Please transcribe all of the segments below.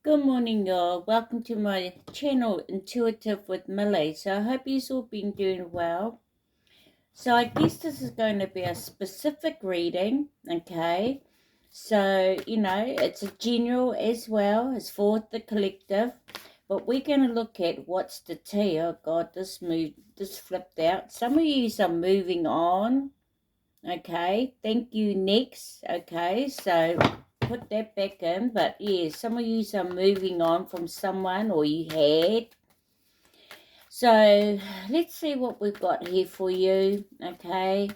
Good morning, y'all. Welcome to my channel, Intuitive with Millie. So I hope you've all been doing well. So I guess this is going to be a specific reading, okay? So, it's a general as well. It's for the collective. But we're going to look at what's the tea. Oh, God, this flipped out. Some of you are moving on, okay? Thank you, next, okay? So put that back in. But yeah, some of you are moving on from someone, or you had. So let's see what we've got here for you, okay?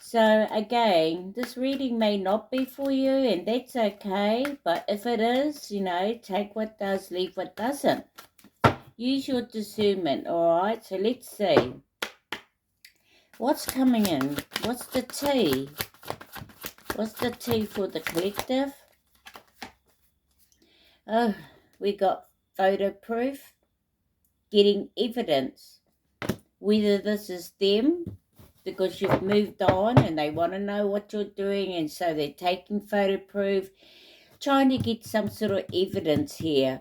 So again, this reading may not be for you, and that's okay. But if it is, take what does, leave what doesn't. Use your discernment, all right? So let's see. What's coming in? What's the tea? What's the tea for the collective? Oh, we got photo proof, getting evidence, whether this is them because you've moved on and they want to know what you're doing, and so they're taking photo proof, trying to get some sort of evidence here.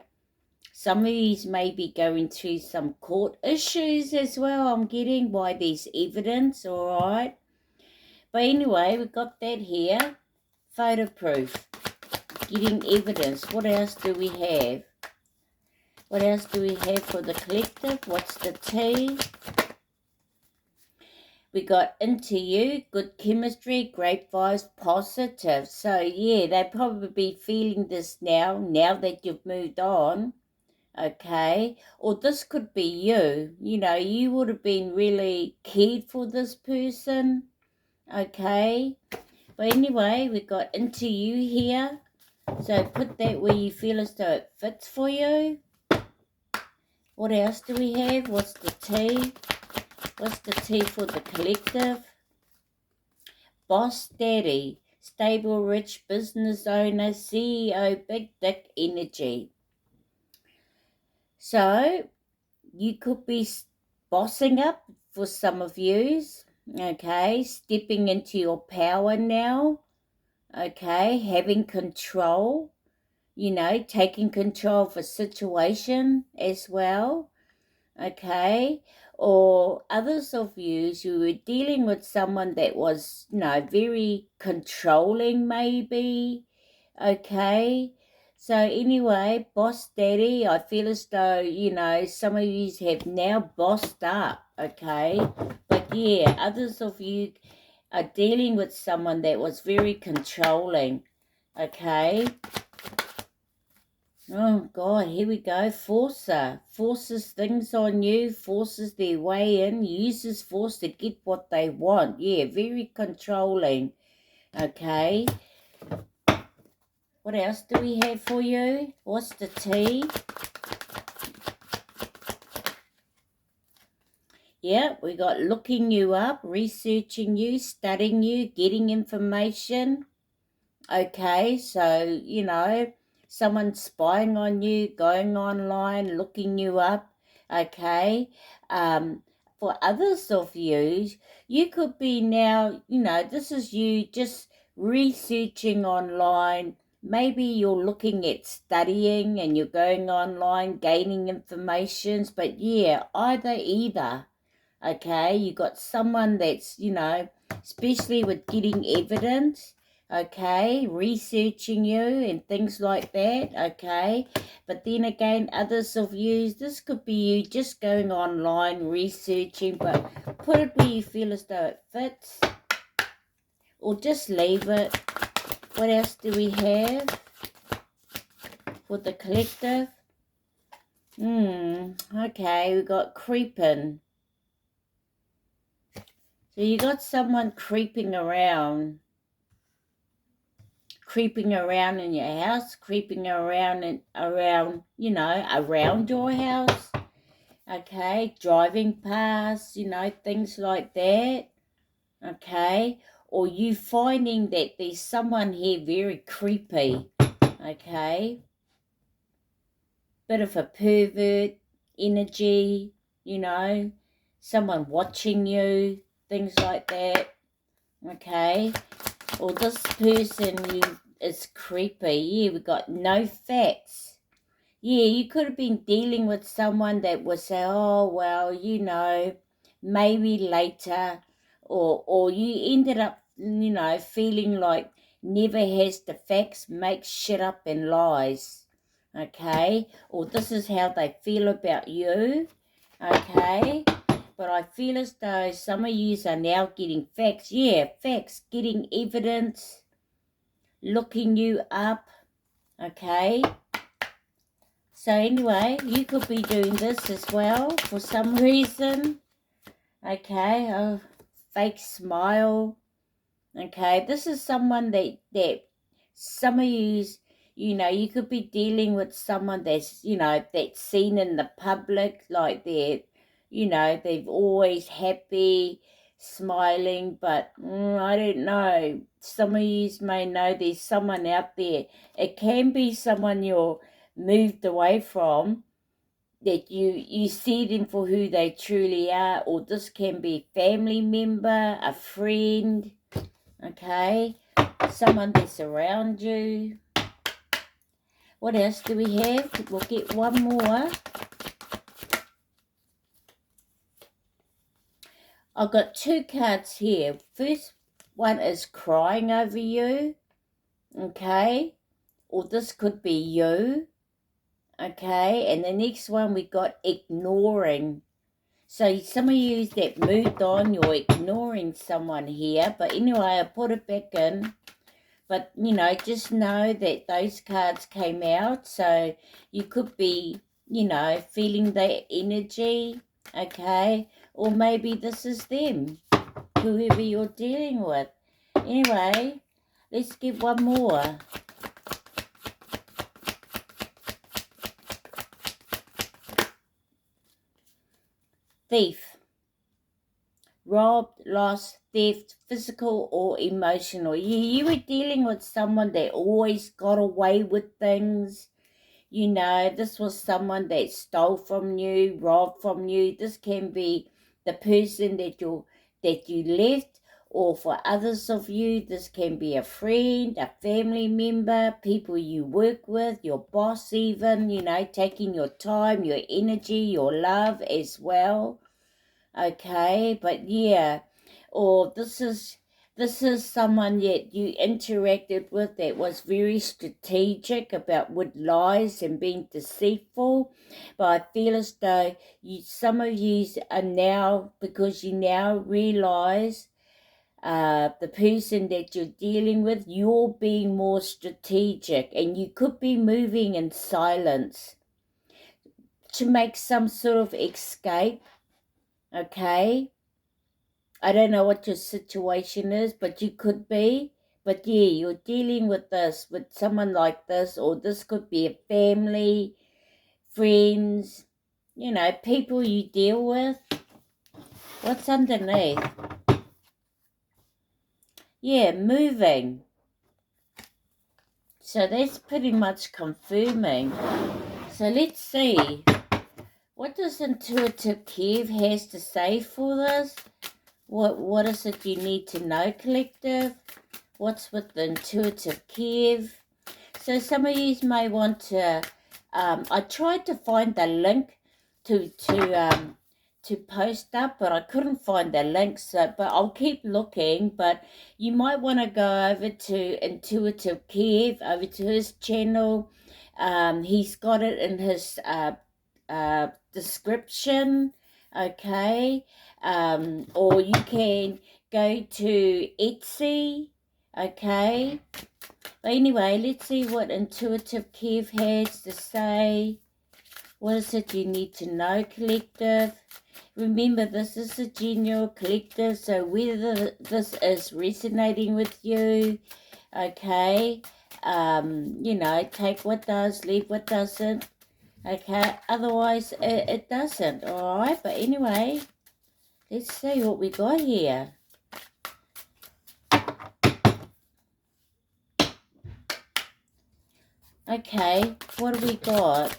Some of these may be going through some court issues as well. I'm getting why there's evidence, all right? But anyway, we've got that here. Photo proof, getting evidence. What else do we have? What else do we have for the collective? What's the tea? We got into you, good chemistry, great vibes, positive. So yeah, they probably be feeling this now that you've moved on. Okay, or this could be you. You would have been really cared for this person. Okay, but anyway, we got into you here. So put that where you feel as though it fits for you. What else do we have? What's the tea? What's the tea for the collective? Boss daddy, stable, rich business owner, CEO, big dick energy. So you could be bossing up for some of yous, okay? Stepping into your power now, okay? Having control, taking control of a situation as well. Okay, or others of you who were dealing with someone that was, very controlling maybe, okay. So anyway, boss daddy, I feel as though, some of you have now bossed up, okay. But yeah, others of you are dealing with someone that was very controlling, okay. Oh, God, here we go. Forcer. Forces things on you, forces their way in, uses force to get what they want. Yeah, very controlling. Okay. What else do we have for you? What's the tea? Yeah, we got looking you up, researching you, studying you, getting information. Okay, so, someone spying on you, going online, looking you up, okay? For others of you, you could be now, this is you just researching online. Maybe you're looking at studying and you're going online, gaining information, but yeah, either, okay? You got someone that's, especially with getting evidence, okay, researching you and things like that, okay. But then again, others of you, this could be you just going online researching, but put it where you feel as though it fits, or just leave it. What else do we have for the collective? Okay, we got creeping. So you got someone creeping around in your house, creeping around around your house, okay, driving past, things like that, okay, or you finding that there's someone here very creepy, okay, bit of a pervert energy, someone watching you, things like that, okay. Or this person is creepy. Yeah, we got no facts. yeah, you could have been dealing with someone that would say, oh, well, maybe later, or you ended up, feeling like never has the facts, makes shit up and lies, okay? Or this is how they feel about you, okay? But I feel as though some of you are now getting facts, facts, getting evidence, looking you up, okay? So anyway, you could be doing this as well for some reason. Okay, a fake smile. Okay, this is someone that some of you could be dealing with someone that's seen in the public, like they're always happy, smiling, but I don't know. Some of you may know there's someone out there. It can be someone you're moved away from, that you see them for who they truly are, or this can be a family member, a friend, okay, someone that's around you. What else do we have? We'll get one more. I've got two cards here. First one is crying over you, okay, or this could be you, okay, and the next one we got ignoring. So some of you that moved on, you're ignoring someone here. But anyway, I put it back in. But, just know that those cards came out. So you could be, feeling their energy, okay? Or maybe this is them, whoever you're dealing with. Anyway, let's get one more. Thief. Robbed, lost, theft, physical or emotional. You were dealing with someone that always got away with things. This was someone that stole from you, robbed from you. This can be the person that you left, or for others of you, this can be a friend, a family member, people you work with, your boss even, taking your time, your energy, your love as well. Okay, but yeah, or this is someone that you interacted with that was very strategic about with lies and being deceitful. But I feel as though some of you are now, because you now realize the person that you're dealing with, you're being more strategic, and you could be moving in silence to make some sort of escape. Okay, I don't know what your situation is, but you could be. But yeah, you're dealing with this, with someone like this, or this could be a family, friends, people you deal with. What's underneath? Yeah, moving. So that's pretty much confirming. So let's see. What does Intuitive Kiev has to say for this? What is it you need to know, collective? What's with the Intuitive Kiev? So some of you may want to, I tried to find the link to post up, but I couldn't find the link, but I'll keep looking. But you might want to go over to Intuitive Kiev, over to his channel. He's got it in his description, okay? Or you can go to Etsy, okay? But anyway, let's see what Intuitive Kiev has to say. What is it you need to know, collective? Remember, this is a general collective, so whether this is resonating with you, okay, take what does, leave what doesn't, okay, otherwise it doesn't, alright? But anyway, let's see what we got here. Okay, what do we got?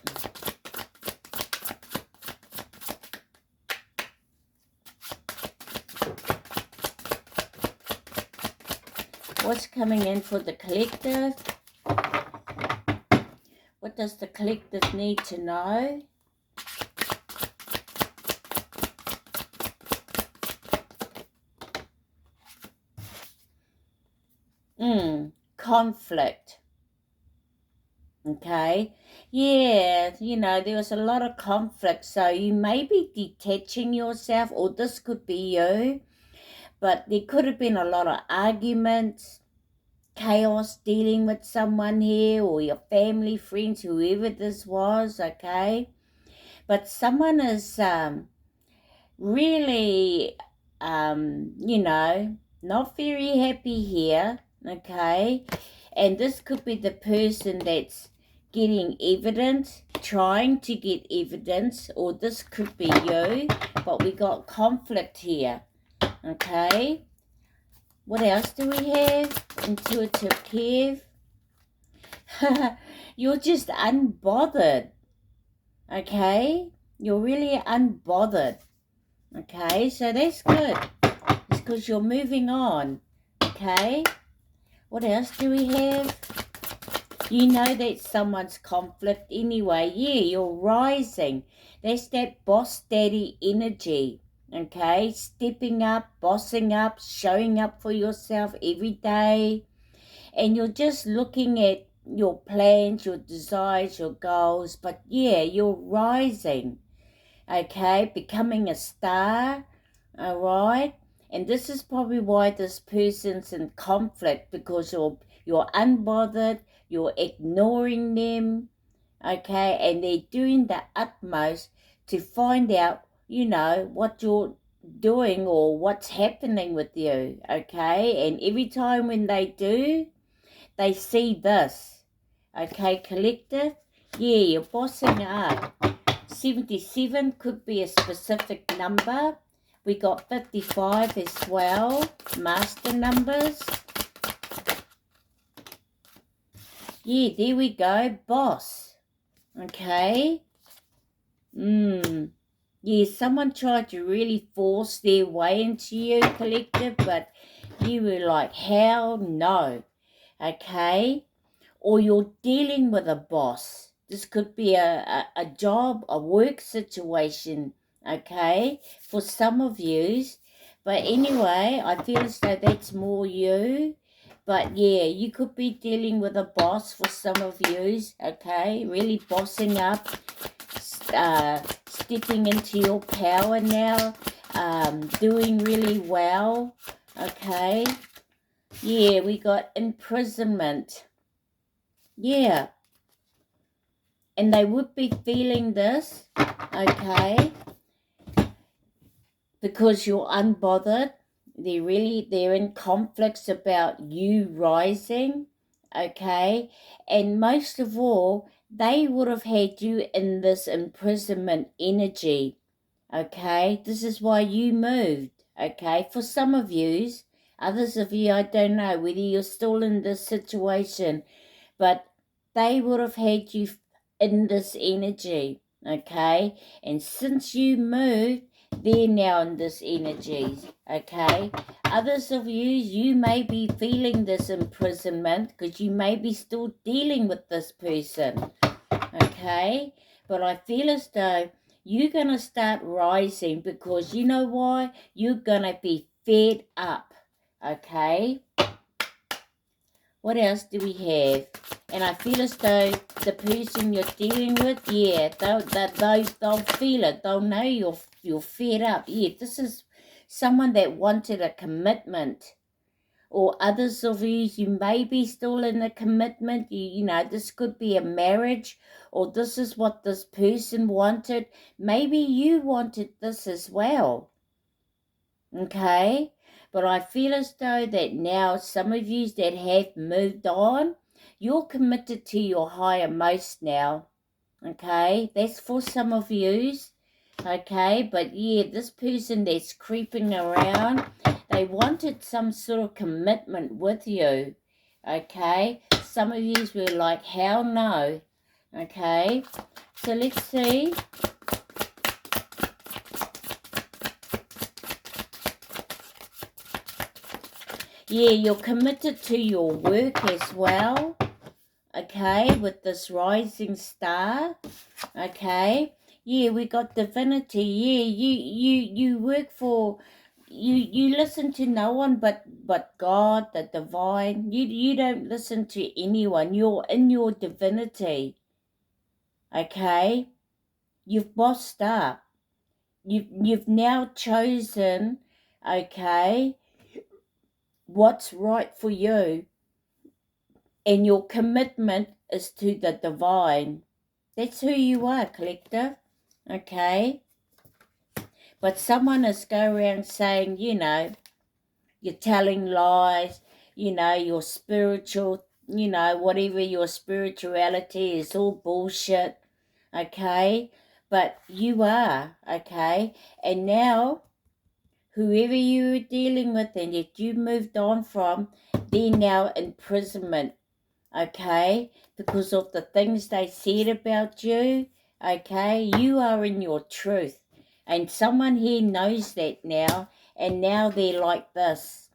What's coming in for the collective? What does the collective need to know? Conflict. Okay. Yeah, you know, there was a lot of conflict. So you may be detaching yourself, or this could be you, but there could have been a lot of arguments, chaos dealing with someone here, or your family, friends, whoever this was, okay? But someone is really, you know, not very happy here, okay? And this could be the person that's getting evidence, trying to get evidence, or this could be you, but we got conflict here, okay? What else do we have? Intuitive Kev. You're just unbothered, okay? You're really unbothered, okay? So that's good. It's because you're moving on, okay? What else do we have? You know that's someone's conflict anyway. Yeah, you're rising. That's that boss daddy energy, okay? Stepping up, bossing up, showing up for yourself every day. And you're just looking at your plans, your desires, your goals. But yeah, you're rising, okay? Becoming a star, all right? And this is probably why this person's in conflict, because you're unbothered, you're ignoring them, okay? And they're doing the utmost to find out, you know, what you're doing or what's happening with you, okay? And every time when they do, they see this, okay, collective? Yeah, you're bossing up. 77 could be a specific number. We got 55 as well, master numbers. Yeah, there we go, boss. Okay. Yeah, someone tried to really force their way into you, collective, but you were like, hell no. Okay. Or you're dealing with a boss. This could be a job, a work situation, okay, for some of yous. But anyway, I feel as though that's more you. But yeah, you could be dealing with a boss for some of yous, okay, really bossing up, stepping into your power now, doing really well, okay. Yeah, we got imprisonment. Yeah, and they would be feeling this, okay, because you're unbothered. They're in conflicts about you rising, okay, and most of all, they would have had you in this imprisonment energy, okay. This is why you moved, okay, for some of yous. Others of you, I don't know whether you're still in this situation, but they would have had you in this energy, okay? And since you moved, they're now in this energy, okay? Others of you, you may be feeling this imprisonment because you may be still dealing with this person, okay? But I feel as though you're going to start rising, because you know why? You're going to be fed up, okay? What else do we have? And I feel as though the person you're dealing with, yeah, they'll feel it. They'll know you're fed up. Yeah, this is someone that wanted a commitment. Or others of you may be still in a commitment. You know, this could be a marriage, or this is what this person wanted. Maybe you wanted this as well. Okay? But I feel as though that now some of you that have moved on, you're committed to your higher most now. Okay? That's for some of yous. Okay? But yeah, this person that's creeping around, they wanted some sort of commitment with you. Okay? Some of yous were like, hell no. Okay? So let's see. Yeah, you're committed to your work as well, okay, with this rising star, okay. Yeah, we got divinity. Yeah, you work for, you listen to no one but God, the divine. You don't listen to anyone. You're in your divinity, okay. You've bossed up. You've now chosen, okay, what's right for you, and your commitment is to the divine. That's who you are, collective, okay. But someone is going around saying, you're telling lies, your spiritual, whatever your spirituality is all bullshit, okay. But you are, okay. And now whoever you were dealing with and that you moved on from, they're now imprisonment, okay, because of the things they said about you, okay. You are in your truth, and someone here knows that now, and now they're like this.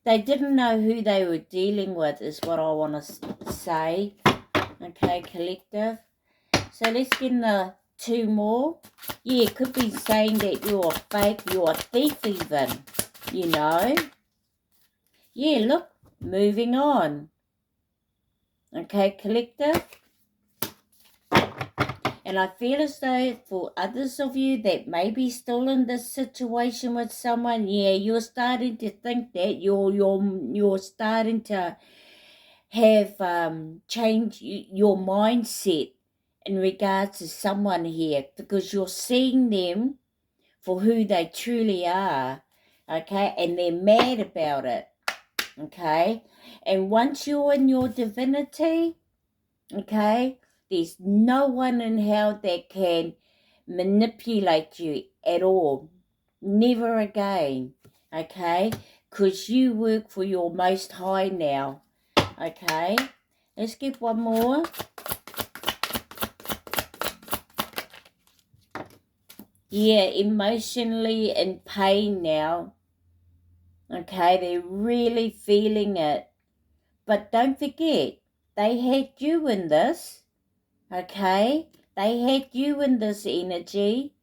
They didn't know who they were dealing with, is what I want to say, okay, collective. So let's get in the two more. Yeah, it could be saying that you're fake, you're a thief even, Yeah, look, moving on. Okay, collective. And I feel as though for others of you that may be still in this situation with someone, yeah, you're starting to think that you're starting to have change your mindset in regards to someone here, because you're seeing them for who they truly are, okay, and they're mad about it, okay. And once you're in your divinity, okay, there's no one in hell that can manipulate you at all, never again, okay, because you work for your most high now, okay. Let's get one more. Yeah, emotionally in pain now, okay, they're really feeling it. But don't forget, they had you in this, okay? They had you in this energy,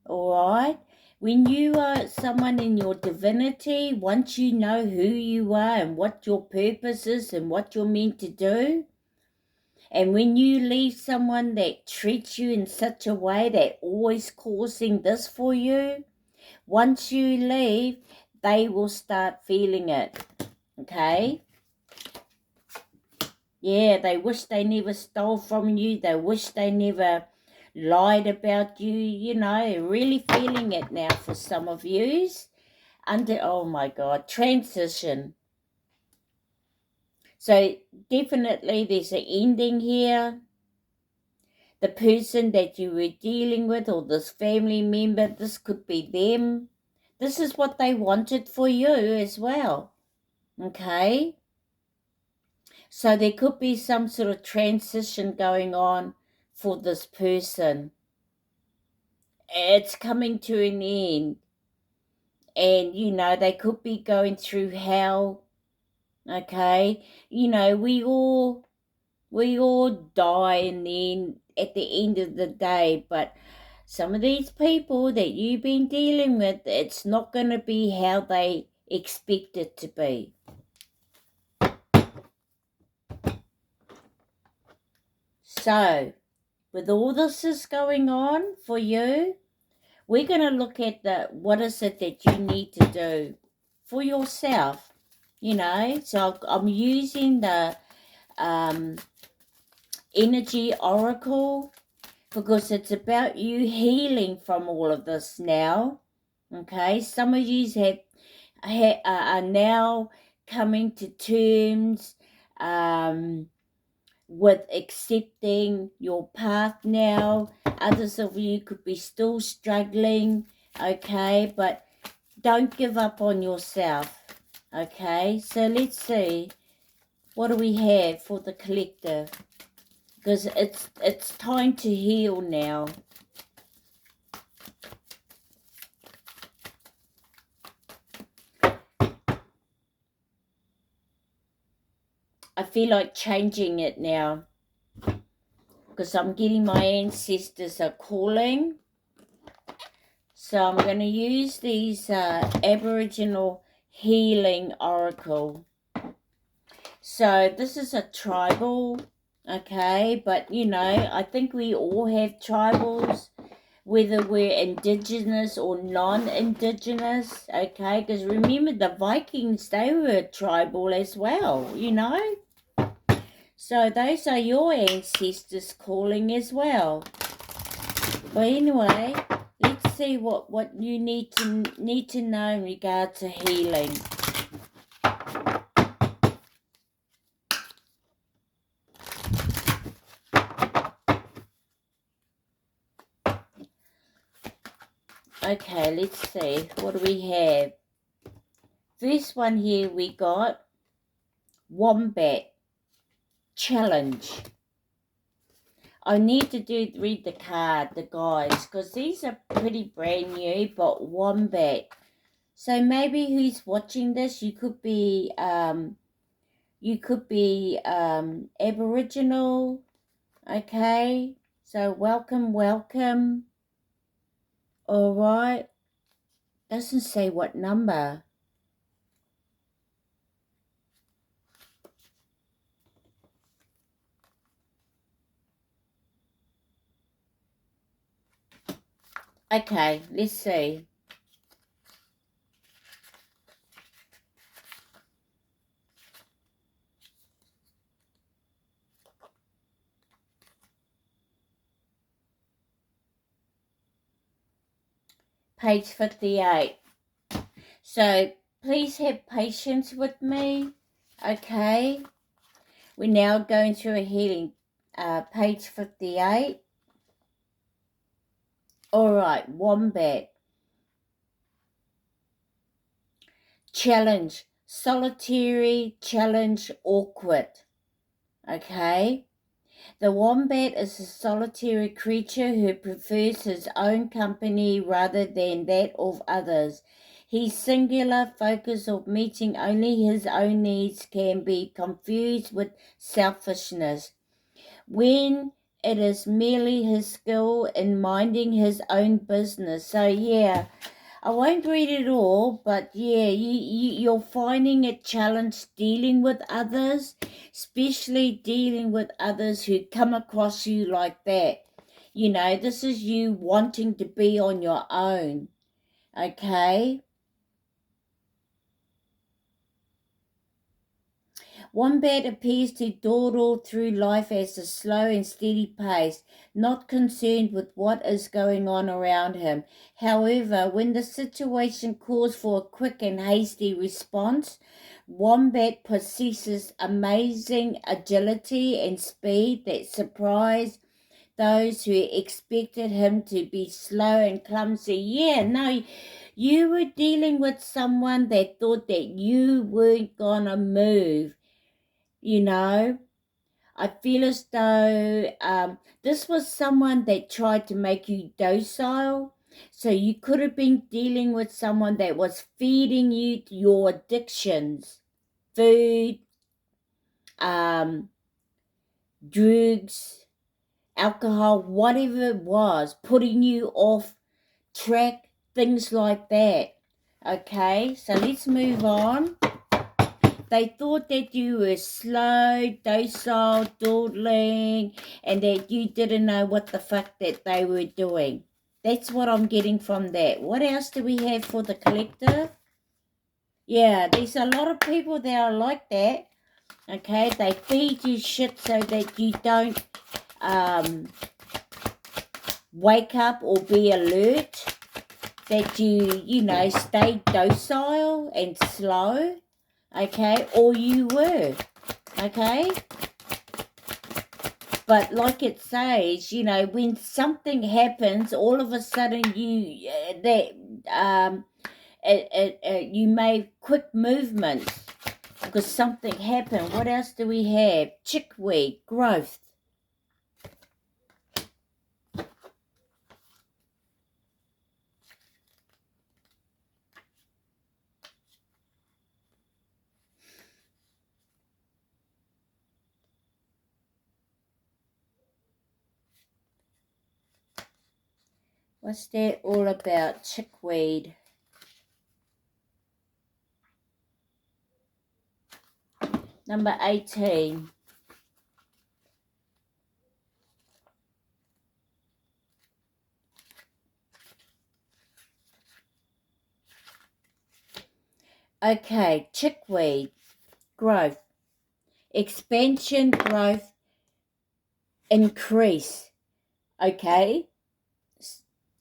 all right? When you are someone in your divinity, once you know who you are and what your purpose is and what you're meant to do, and when you leave someone that treats you in such a way that always causing this for you, once you leave, they will start feeling it, okay? Yeah, they wish they never stole from you. They wish they never lied about you. Really feeling it now for some of yous. Oh my God, transition. So definitely there's an ending here. The person that you were dealing with, or this family member, this could be them. This is what they wanted for you as well, okay? So there could be some sort of transition going on for this person. It's coming to an end. And, they could be going through hell, okay? We all die at the end of the day, but some of these people that you've been dealing with, it's not going to be how they expect it to be. So, with all this is going on for you, we're going to look at what is it that you need to do for yourself, So I'm using the energy oracle because it's about you healing from all of this now, okay? Some of you are now coming to terms with accepting your path now. Others of you could be still struggling, okay? But don't give up on yourself, okay? So let's see, what do we have for the collective? Because it's time to heal now. I feel like changing it now because I'm getting my ancestors are calling. So I'm going to use these Aboriginal Healing Oracle. So this is a tribal, okay, but you know, I think we all have tribals, whether we're indigenous or non-indigenous, okay, because remember the Vikings, they were tribal as well, you know. So those are your ancestors calling as well. But anyway, let's see what you need to know in regard to healing. Okay, let's see. What do we have? This one here we got Wombat Challenge. I need to read the card, the guys, because these are pretty brand new, but Wombat. So maybe who's watching this, you could be Aboriginal, okay? So welcome. All right. Doesn't say what number. Okay, let's see. Page 58. So please have patience with me, okay? We're now going through a healing. Page 58. All right, Wombat. Challenge. Solitary, challenge, awkward. Okay? The wombat is a solitary creature who prefers his own company rather than that of others. His singular focus of meeting only his own needs can be confused with selfishness, when it is merely his skill in minding his own business. So yeah, I won't read it all, but yeah, you're finding a challenge dealing with others, especially dealing with others who come across you like that. You know, this is you wanting to be on your own, okay? Wombat appears to dawdle through life at a slow and steady pace, not concerned with what is going on around him. However, when the situation calls for a quick and hasty response, Wombat possesses amazing agility and speed that surprise those who expected him to be slow and clumsy. Yeah, no, you were dealing with someone that thought that you weren't gonna move. You know, I feel as though this was someone that tried to make you docile. So you could have been dealing with someone that was feeding you your addictions, food, um, drugs, alcohol, whatever it was, putting you off track, things like that. Okay, so let's move on. They thought that you were slow, docile, dawdling, and that you didn't know what the fuck that they were doing. That's what I'm getting from that. What else do we have for the collective? Yeah, there's a lot of people that are like that. Okay, they feed you shit so that you don't wake up or be alert. That you know, stay docile and slow. Okay, or you were. Okay, but like it says, you know, when something happens, all of a sudden you made quick movements because something happened. What else do we have? Chickweed growth. What's that all about? Chickweed. Number 18. Okay, chickweed. Growth. Expansion, growth, increase. Okay?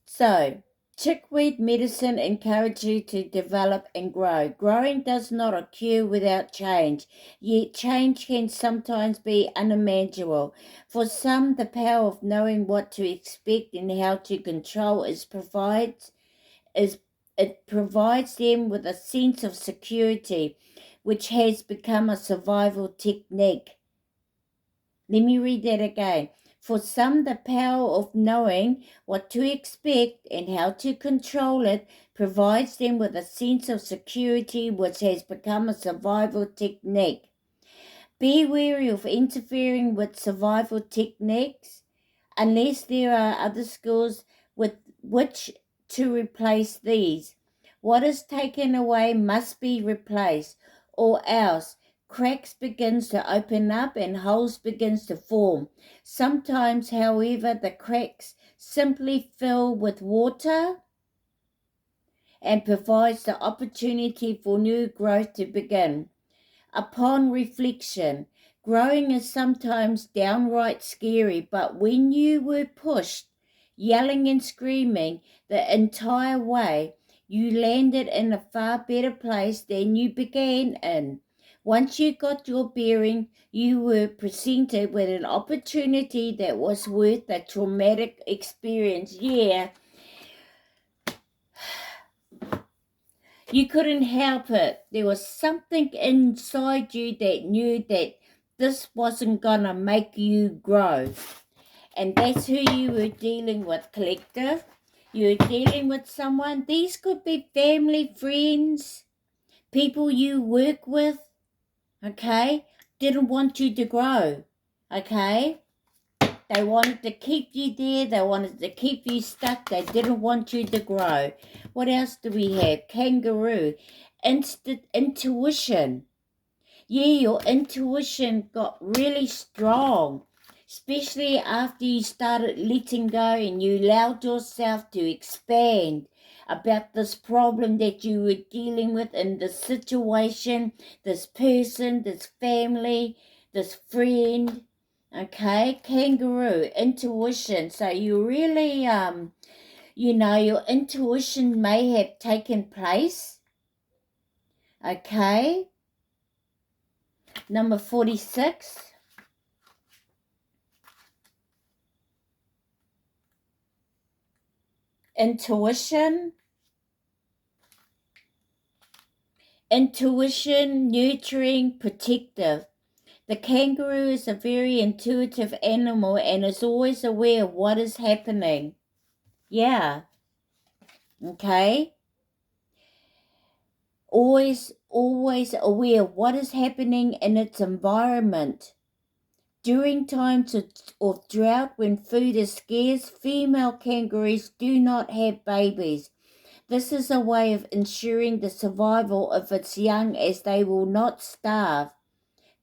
So, chickweed medicine encourages you to develop and grow. Growing does not occur without change, yet change can sometimes be unimaginable. For some, the power of knowing what to expect and how to control it provides them with a sense of security, which has become a survival technique. Let me read that again. For some, the power of knowing what to expect and how to control it provides them with a sense of security, which has become a survival technique. Be wary of interfering with survival techniques unless there are other skills with which to replace these. What is taken away must be replaced, or else cracks begins to open up and holes begins to form. Sometimes, however, the cracks simply fill with water and provides the opportunity for new growth to begin. Upon reflection, growing is sometimes downright scary, but when you were pushed, yelling and screaming the entire way, you landed in a far better place than you began in. Once you got your bearing, you were presented with an opportunity that was worth the traumatic experience. Yeah. You couldn't help it. There was something inside you that knew that this wasn't gonna make you grow. And that's who you were dealing with, collective. You were dealing with someone. These could be family, friends, people you work with, okay? Didn't want you to grow, okay? They wanted to keep you there. They wanted to keep you stuck. They didn't want you to grow. What else do we have? Kangaroo. Intuition. Yeah, your intuition got really strong, especially after you started letting go and you allowed yourself to expand about this problem that you were dealing with in this situation, this person, this family, this friend. Okay, kangaroo, intuition. So you really, your intuition may have taken place. Okay. Number 46. Intuition. Intuition, nurturing, protective. The kangaroo is a very intuitive animal and is always aware of what is happening. Yeah. Okay. Always aware of what is happening in its environment. During times of drought, when food is scarce, female kangaroos do not have babies. This is a way of ensuring the survival of its young, as they will not starve.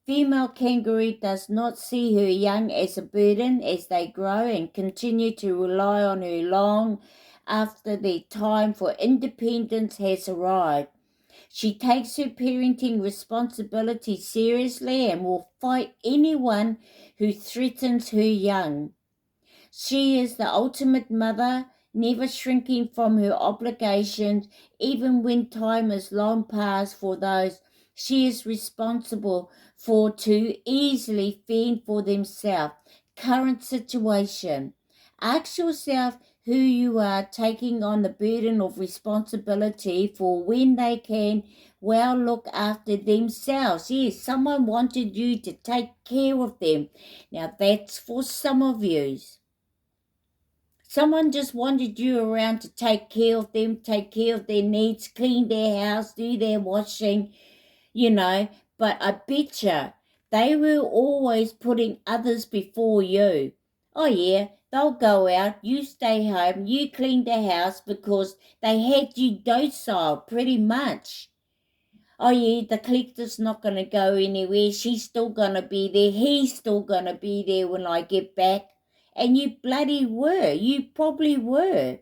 Female kangaroo does not see her young as a burden as they grow and continue to rely on her long after their time for independence has arrived. She takes her parenting responsibility seriously and will fight anyone who threatens her young. She is the ultimate mother, never shrinking from her obligations, even when time is long past for those she is responsible for to easily fend for themselves. Current situation. Ask yourself who you are taking on the burden of responsibility for when they can well look after themselves. Yes, someone wanted you to take care of them. Now that's for some of you. Someone just wanted you around to take care of them, take care of their needs, clean their house, do their washing, But I bet you they were always putting others before you. Oh, yeah, they'll go out, you stay home, you clean the house because they had you docile pretty much. Oh yeah, the collector's not going to go anywhere. She's still going to be there. He's still going to be there when I get back. And you bloody were. You probably were.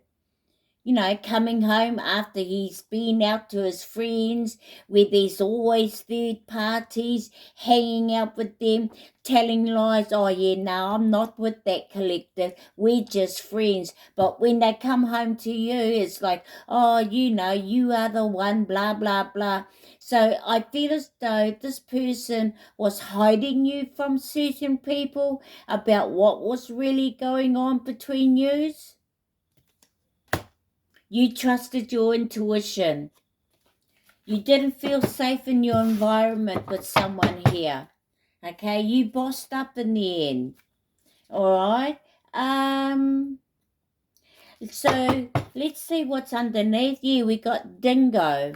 You know, coming home after he's been out to his friends, where there's always third parties, hanging out with them, telling lies. Oh, yeah, no, I'm not with that collective. We're just friends. But when they come home to you, it's like, oh, you know, you are the one, blah, blah, blah. So I feel as though this person was hiding you from certain people about what was really going on between yous. You trusted your intuition. You didn't feel safe in your environment with someone here. Okay, you bossed up in the end. All right. So let's see what's underneath. Yeah, we got dingo.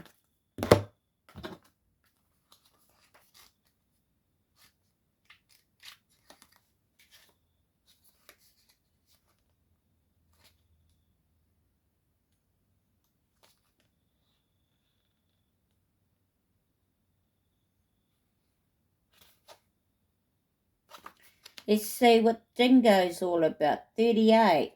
Let's see what dingo's all about. 38.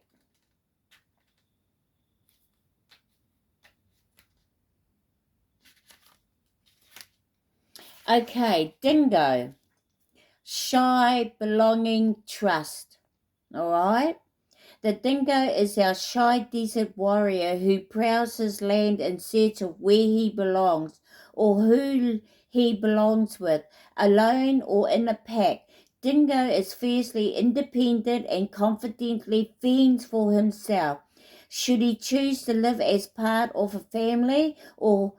Okay, dingo. Shy, belonging, trust. All right. The dingo is our shy desert warrior who prowls his land in search of where he belongs or who he belongs with, alone or in a pack. Dingo is fiercely independent and confidently fends for himself. Should he choose to live as part of a family, or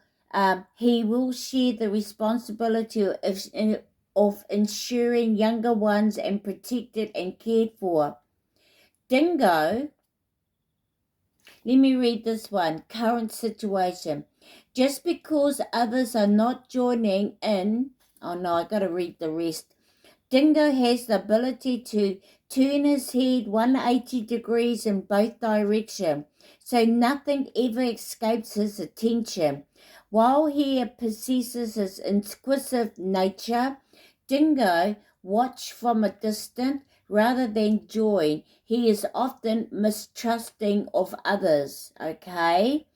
he will share the responsibility of ensuring younger ones are protected and cared for. Dingo, let me read this one. Current situation. Just because others are not joining in, oh no, I gotta read the rest. Dingo has the ability to turn his head 180 degrees in both directions, so nothing ever escapes his attention. While he possesses his inquisitive nature, Dingo watch from a distance rather than join. He is often mistrusting of others. Okay.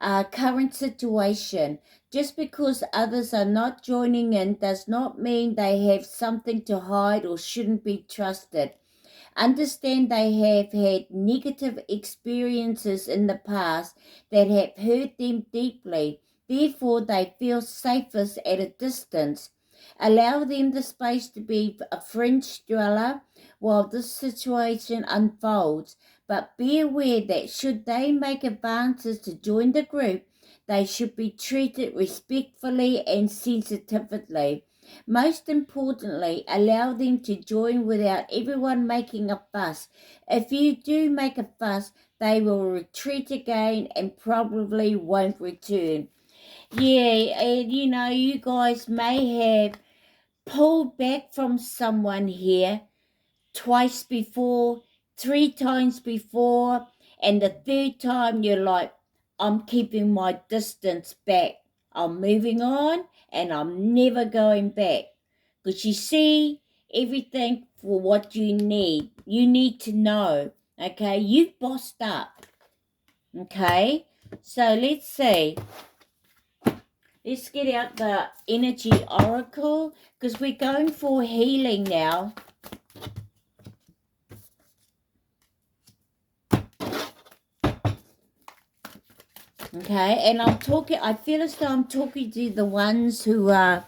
Current situation. Just because others are not joining in does not mean they have something to hide or shouldn't be trusted. Understand they have had negative experiences in the past that have hurt them deeply. Therefore, they feel safest at a distance. Allow them the space to be a fringe dweller while this situation unfolds, but be aware that should they make advances to join the group, they should be treated respectfully and sensitively. Most importantly, allow them to join without everyone making a fuss. If you do make a fuss, they will retreat again and probably won't return. Yeah, and you know, you guys may have pulled back from someone here twice before, 3 times before, and the third time you're like, I'm keeping my distance back. I'm moving on and I'm never going back. Because you see everything for what you need. You need to know. Okay, you've bossed up. Okay, so let's see. Let's get out the energy oracle because we're going for healing now. Okay, and I feel as though I'm talking to the ones who have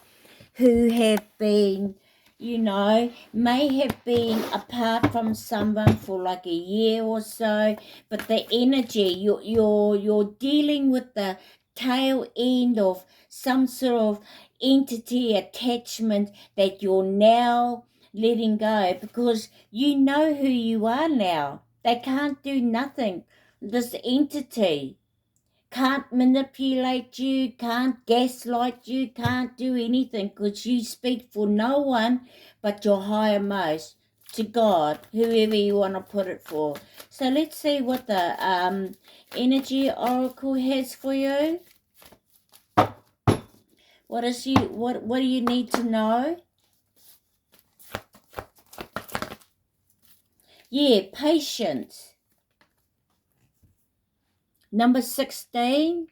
been, you know, may have been apart from someone for like a year or so, but the energy, you're dealing with the tail end of some sort of entity attachment that you're now letting go because you know who you are now. They can't do nothing. This entity can't manipulate you, can't gaslight you, can't do anything because you speak for no one but your higher most. to God, whoever you want to put it for. So let's see what the energy oracle has for you. What do you need to know? Yeah, patience. Number 16.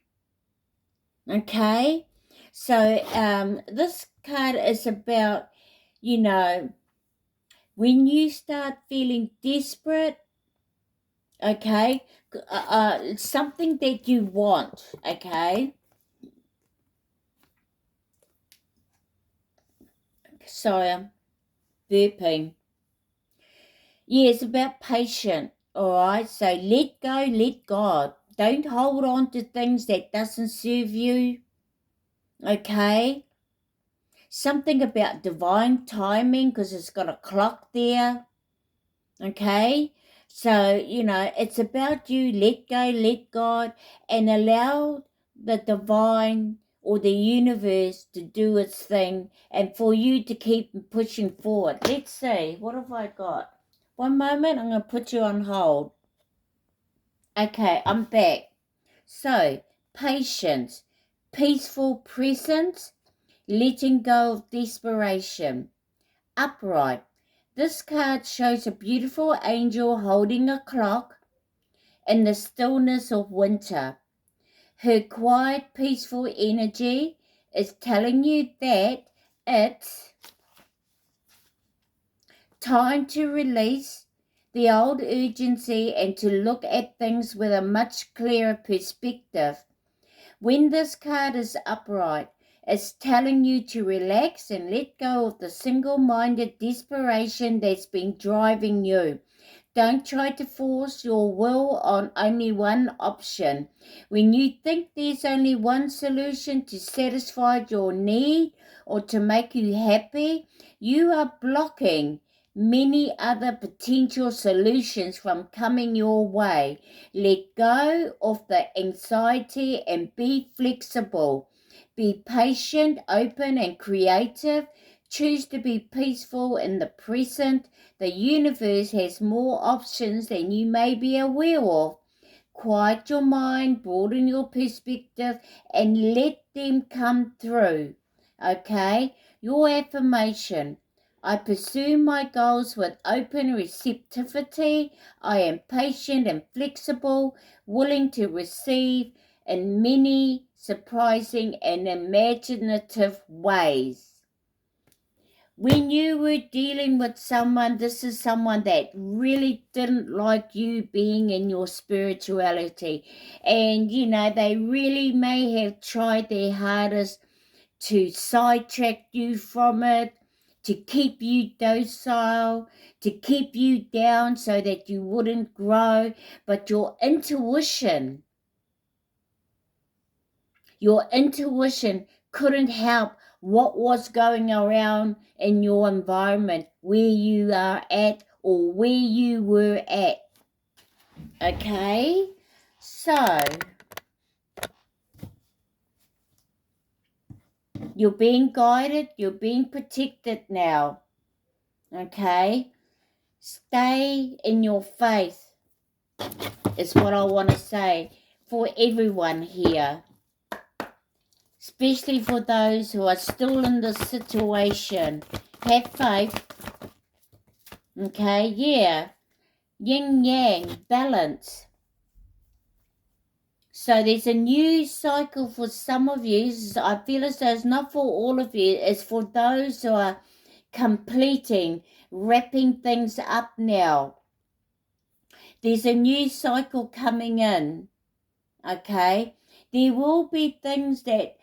Okay. So this card is about, you know, when you start feeling desperate, okay, something that you want, okay. Sorry, I'm burping. Yeah, it's about patience, all right? So let go, let God. Don't hold on to things that doesn't serve you, okay? Something about divine timing, because it's got a clock there, okay? So, you know, it's about you let go, let God, and allow the divine or the universe to do its thing and for you to keep pushing forward. Let's see, what have I got? One moment, I'm going to put you on hold. Okay, I'm back. So, patience, peaceful presence, letting go of desperation. Upright. This card shows a beautiful angel holding a clock in the stillness of winter. Her quiet, peaceful energy is telling you that it's time to release the old urgency and to look at things with a much clearer perspective. When this card is upright, it's telling you to relax and let go of the single-minded desperation that's been driving you. Don't try to force your will on only one option. When you think there's only one solution to satisfy your need or to make you happy, you are blocking many other potential solutions from coming your way. Let go of the anxiety and be flexible. Be patient, open, and creative. Choose to be peaceful in the present. The universe has more options than you may be aware of. Quiet your mind, broaden your perspective, and let them come through. Okay? Your affirmation. I pursue my goals with open receptivity. I am patient and flexible, willing to receive in many surprising and imaginative ways. When you were dealing with someone, this is someone that really didn't like you being in your spirituality. And, you know, they really may have tried their hardest to sidetrack you from it, to keep you docile, to keep you down so that you wouldn't grow. But your intuition couldn't help what was going around in your environment, where you are at or where you were at. Okay? So, you're being guided, you're being protected now. Okay? Stay in your faith is what I want to say for everyone here. Especially for those who are still in this situation. Have faith. Okay, yeah. Yin yang, balance. So there's a new cycle for some of you. I feel as though it's not for all of you. It's for those who are completing, wrapping things up now. There's a new cycle coming in. Okay? There will be things that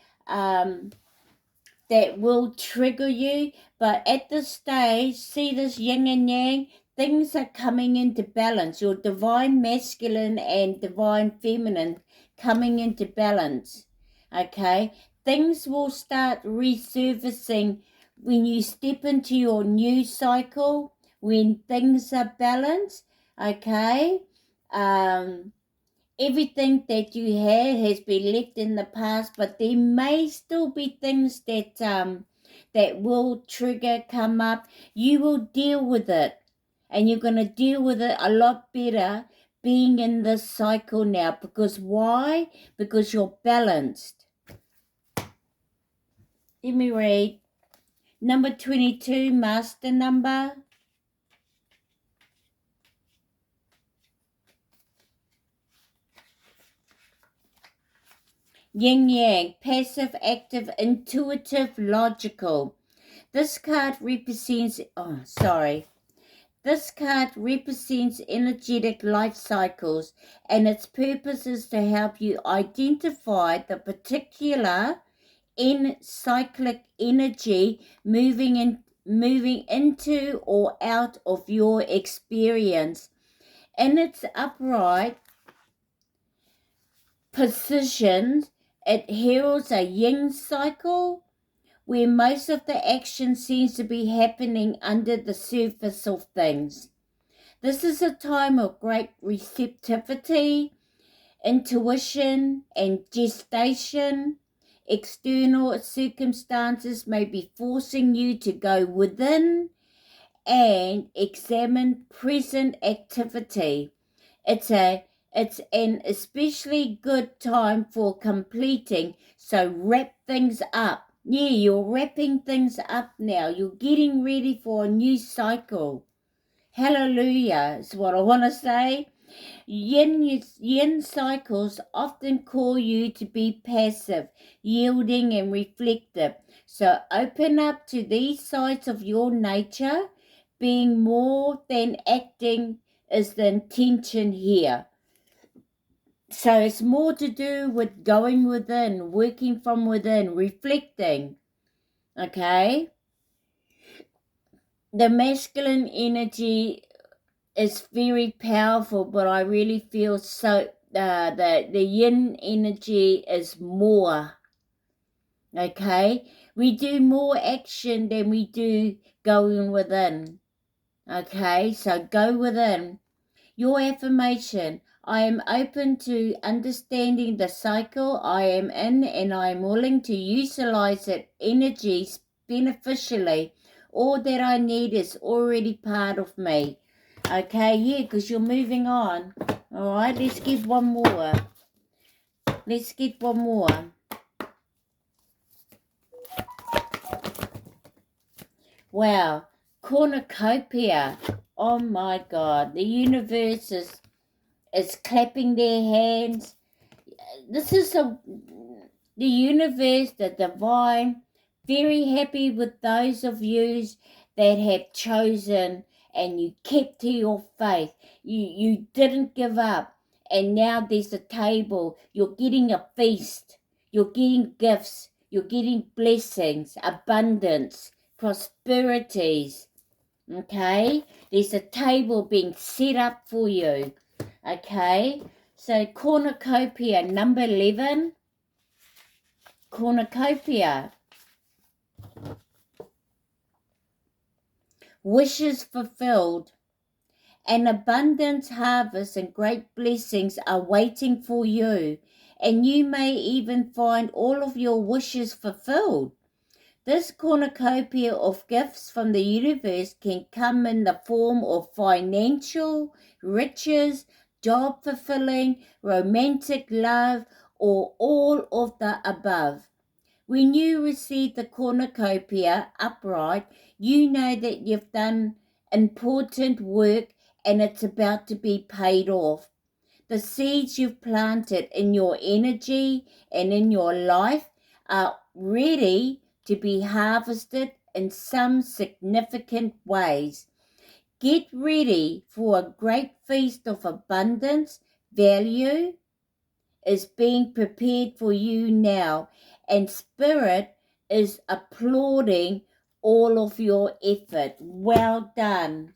will trigger you, but at this stage, see this yin and yang, things are coming into balance. Your divine masculine and divine feminine coming into balance. Okay? Things will start resurfacing when you step into your new cycle, when things are balanced. Okay? Everything that you had has been left in the past, but there may still be things that will trigger, come up. You will deal with it. and you're going to deal with it a lot better being in this cycle now. Because why? Because you're balanced. Let me read. Number 22, master number. Yin Yang, passive, active, intuitive, logical. This card represents, This card represents energetic life cycles, and its purpose is to help you identify the particular cyclic energy moving into or out of your experience. In its upright position, it heralds a yin cycle where most of the action seems to be happening under the surface of things. This is a time of great receptivity, intuition, and gestation. External circumstances may be forcing you to go within and examine present activity. It's an especially good time for completing, so wrap things up. Yeah, you're wrapping things up now. You're getting ready for a new cycle. Hallelujah is what I want to say. Yin cycles often call you to be passive, yielding, and reflective. So open up to these sides of your nature. Being more than acting is the intention here. So it's more to do with going within, working from within, reflecting. Okay? The masculine energy is very powerful, but I really feel so the yin energy is more. Okay? We do more action than we do going within. Okay? So go within. Your affirmation: I am open to understanding the cycle I am in, and I am willing to utilize it energies beneficially. All that I need is already part of me. Okay, yeah, because you're moving on. All right, let's get one more. Let's get one more. Wow, cornucopia. Oh my God, the universe is clapping their hands. This is the universe, the divine, very happy with those of you that have chosen and you kept to your faith. You didn't give up. And now there's a table. You're getting a feast. You're getting gifts. You're getting blessings, abundance, prosperities. Okay? There's a table being set up for you. Okay? So cornucopia, number 11. Cornucopia. Wishes fulfilled. An abundant harvest and great blessings are waiting for you, and you may even find all of your wishes fulfilled. This cornucopia of gifts from the universe can come in the form of financial riches, job fulfilling, romantic love, or all of the above. When you receive the cornucopia upright, you know that you've done important work and it's about to be paid off. The seeds you've planted in your energy and in your life are ready to be harvested in some significant ways. Get ready for a great feast of abundance. Value is being prepared for you now, and Spirit is applauding all of your effort. Well done.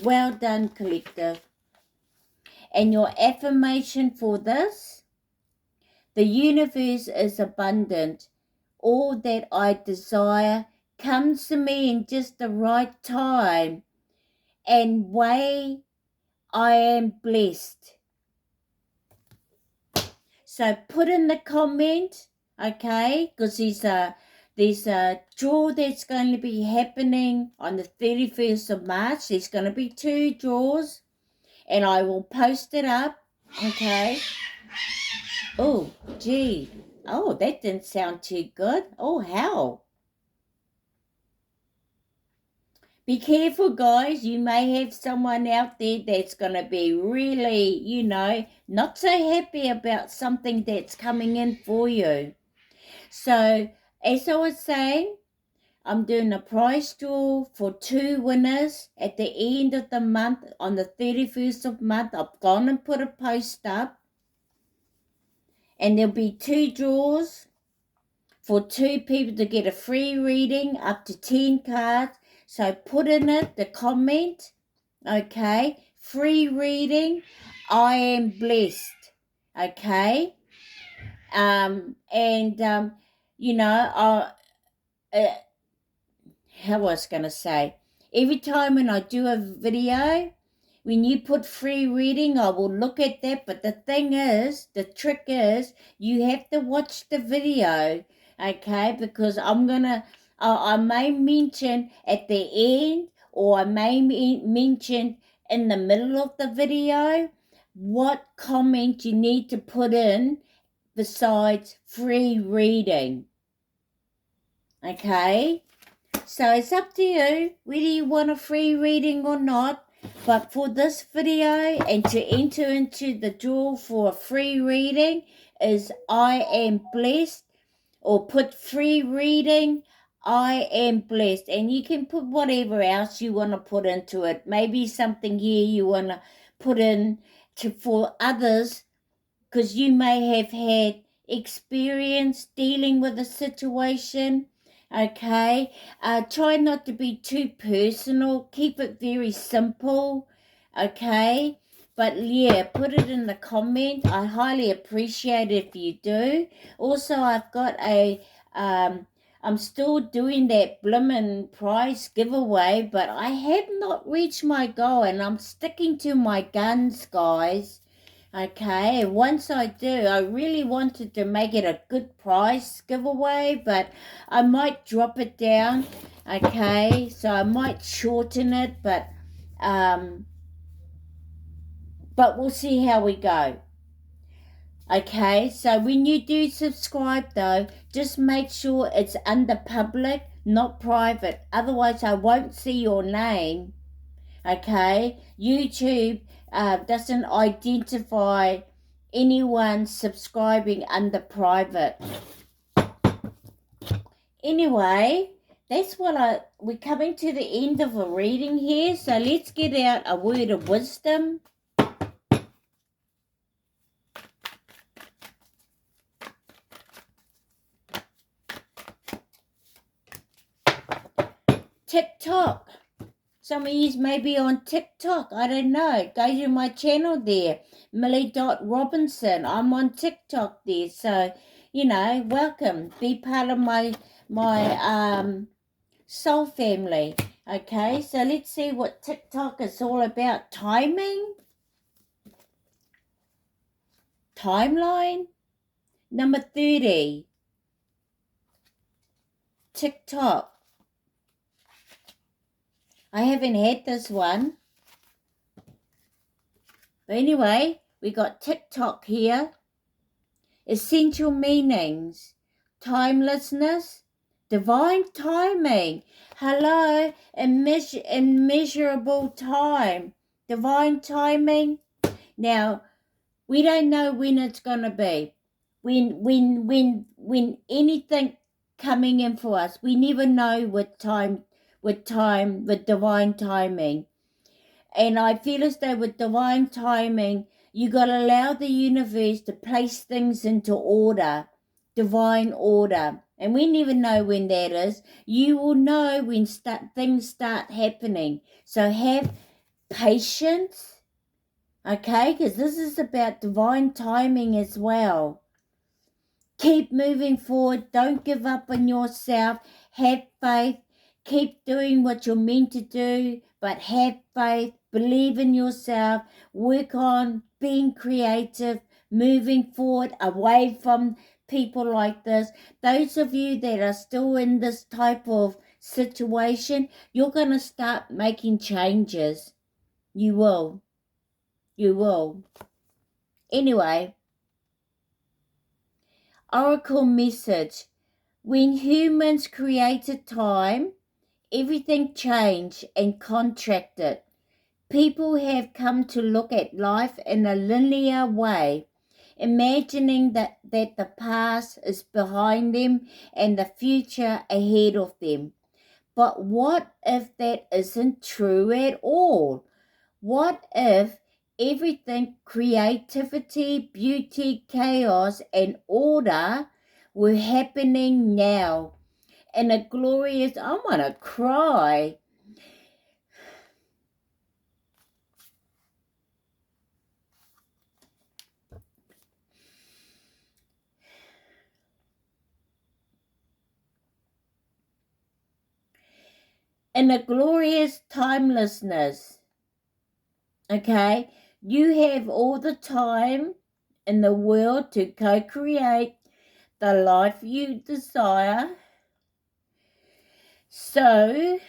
Well done, collective. And your affirmation for this: the universe is abundant. All that I desire comes to me in just the right time and way. I am blessed. So put in the comment, okay, because there's a draw that's going to be happening on the 31st of March. There's going to be 2 draws, and I will post it up, okay? Oh, gee. Oh, that didn't sound too good. Oh, how? Be careful, guys. You may have someone out there that's going to be really, not so happy about something that's coming in for you. So, as I was saying, I'm doing a prize draw for 2 winners at the end of the month. On the 31st of month, I've gone and put a post up. And there'll be 2 draws for 2 people to get a free reading, up to 10 cards. So put in it the comment, okay? Free reading, I am blessed, okay? How was I going to say? Every time when I do a video, when you put free reading, I will look at that. But the trick is, you have to watch the video, okay? Because I may mention at the end, or I may mention in the middle of the video what comment you need to put in besides free reading, okay? So it's up to you whether you want a free reading or not. But for this video, and to enter into the draw for a free reading, is I am blessed, or put free reading, I am blessed. And you can put whatever else you want to put into it. Maybe something here you want to put in for others, because you may have had experience dealing with a situation. Okay, try not to be too personal. Keep it very simple, okay? But yeah, put it in the comment. I highly appreciate it if you do. Also, I've got I'm still doing that blimmin' prize giveaway, but I have not reached my goal, and I'm sticking to my guns, guys. Okay, once I do, I really wanted to make it a good prize giveaway, but I might drop it down, okay? So I might shorten it, but we'll see how we go. Okay, so when you do subscribe though, just make sure it's under public, not private. Otherwise, I won't see your name, okay? YouTube doesn't identify anyone subscribing under private. Anyway, we're coming to the end of a reading here, so let's get out a word of wisdom. TikTok. Some of you may be on TikTok. I don't know. Go to my channel there, Millie.Robinson. I'm on TikTok there. So, welcome. Be part of my soul family. Okay, so let's see what TikTok is all about. Timing. Timeline. Number 30. TikTok. I haven't had this one. But anyway, we got TikTok here. Essential meanings. Timelessness. Divine timing. Hello, immeasurable time. Divine timing. Now, we don't know when it's going to be. When anything coming in for us, we never know with divine timing. And I feel as though with divine timing, you got to allow the universe to place things into order, divine order. And we never know when that is. You will know when things start happening. So have patience, okay? Because this is about divine timing as well. Keep moving forward. Don't give up on yourself. Have faith. Keep doing what you're meant to do, but have faith. Believe in yourself. Work on being creative, moving forward away from people like this. Those of you that are still in this type of situation, you're going to start making changes. You will. You will. Anyway, Oracle message. When humans created time, everything changed and contracted. People have come to look at life in a linear way, imagining that the past is behind them and the future ahead of them. But what if that isn't true at all? What if everything, creativity, beauty, chaos, and order were happening now in a glorious, I want to cry. In a glorious timelessness, okay? You have all the time in the world to co-create the life you desire. So,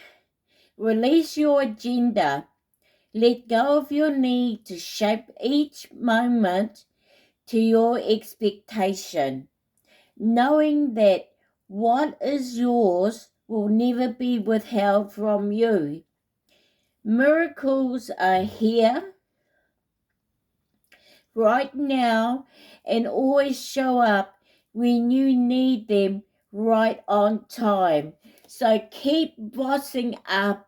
release your agenda. Let go of your need to shape each moment to your expectation, knowing that what is yours will never be withheld from you. Miracles are here right now and always show up when you need them right on time. So keep bossing up,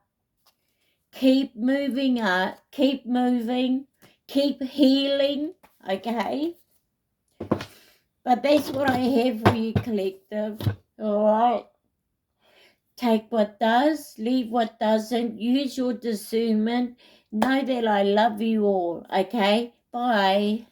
keep moving up, keep moving, keep healing, okay? But that's what I have for you, collective. All right. Take what does, leave what doesn't. Use your discernment. Know that I love you all. Okay? Bye.